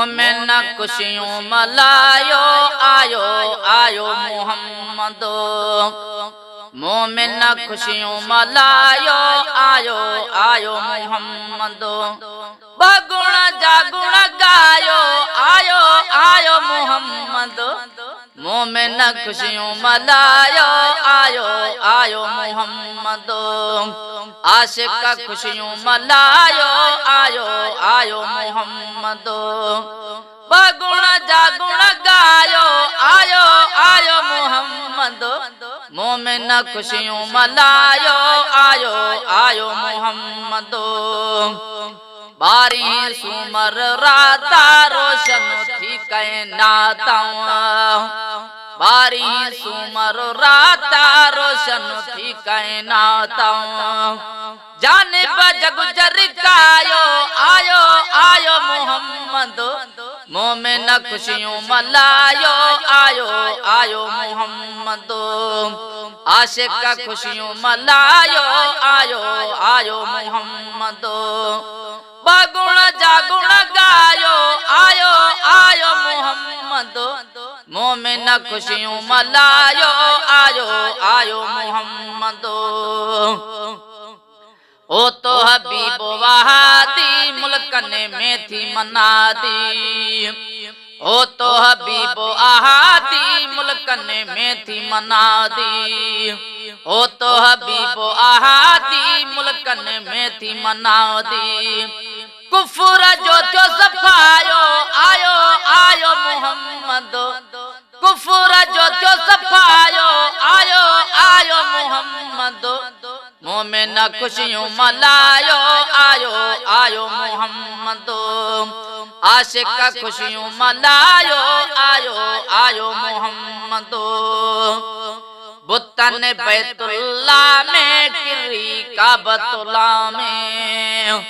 मोमिन खुशियों मलायो आयो आयो मोहम्मद। मोमिन खुशियों मलायो आयो आयो मोहम्मद। बगुण जागुण गायो आयो आयो मोहम्मद। मोमिन खुशियों मलायो आयो आयो मोहम्मद। आशिक खुशियों मलायो आयो आयो मोहम्मद। बगुण जागुण गायो आयो आयो मोहम्मद। मोमिन खुशियों मलायो आयो आयो मोहम्मद। बारी सुमर राता रोशन थी कैनाता। बारी सुमर राता रोशन थी कैनाता। जानिब जग जरकायो आयो आयो मोहम्मद। मोमिन खुशियों मलायो आयो आयो मोहम्मद। आशिक खुशियों मलायो आयो आयो मोहम्मद। बगुण जागुण गायो आयो आयो मोहम्मद। मोमिन खुशियों मलायो आयो आयो मोहम्मद। ओ तो हबीब वहादी मुल्कन में थी मनादी। ओ तो हबीब आहादी मुल्कन में थी मनादी। ओ तो हबीब आहादी मुल्कन में थी मनादी। कुफर जो तो सफायो आयो आयो मोहम्मद। कुफर जो तो सफायो आयो आयो मोहम्मद। मोमिन खुशियों मलायो आयो आयो मोहम्मद। आशिक खुशियों मलायो आयो आयो मोहम्मद। बुतन बैतुल्ला में किरी काबतुल्ला में।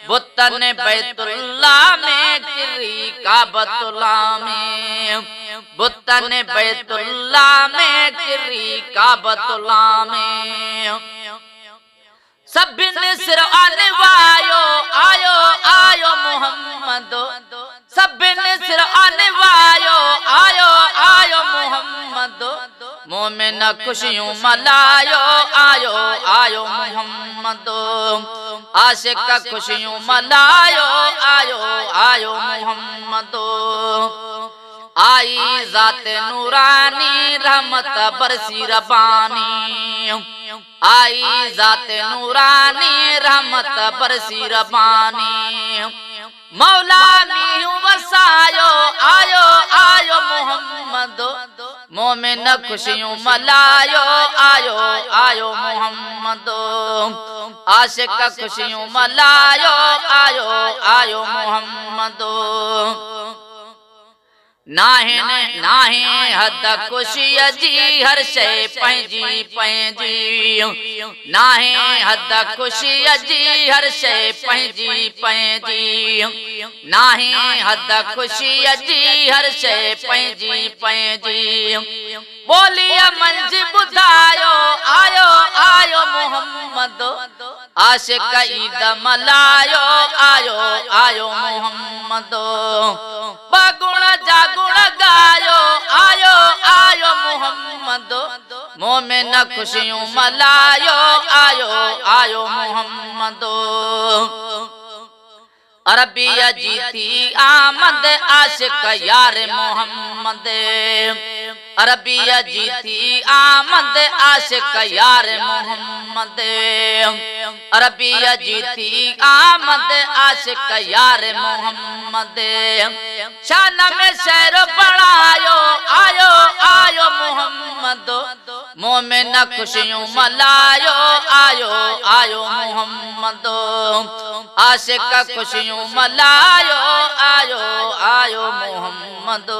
बुतन बैतुल्ला में किरी काबतुल्ला में। बुतन बैतुल्ला में किरी काबतुल्ला में। सबिन सिर अनवायो आयो आयो मोहम्मद। सबिन सिर अनवायो आयो आयो मोहम्मद। मोमिन खुशियों मलायो आयो आयो मोहम्मद। आशिक खुशियों मलायो आयो आयो मोहम्मद। आई जात नूरानी रहमत बरसी रबानी। आई जात नूरानी रहमत बरसी रबानी। मौला मीहू वसायो आयो आयो मोहम्मद। मोमिन खुशियों मलायो आयो आयो मोहम्मद। आशिक खुशियों मलायो आयो आयो मोहम्मद। नाहिन नाहे हद खुशी जी हर शय पंहिंजी पंहिंजी। नाहे हद खुशी जी हर शय पंहिंजी पंहिंजी। नाहे हद खुशी जी हर शय पंहिंजी पंहिंजी। बोलिया मंझ ॿुधायो आयो आयो मोहम्मद। आशिक ईद मलायो आयो आयो मोहम्मद। बगुण जागुण गायो आयो आयो मोहम्मद। मोमिन खुशियों मलायो आयो आयो मोहम्मद। अरबिया जी थी आमद आशिक यार मोहम्मद। अरबिया जी थी आमद आशिक यार मोहम्मद। अरबिया जी थी आमद आशिक यार मोहम्मद। शान में शहर बढ़ायो आयो आयो मोहम्मद। मोमिन खुशियों मलायो आयो आयो मोहम्मद। आशिक खुशियों मलायो आयो आयो मोहम्मद।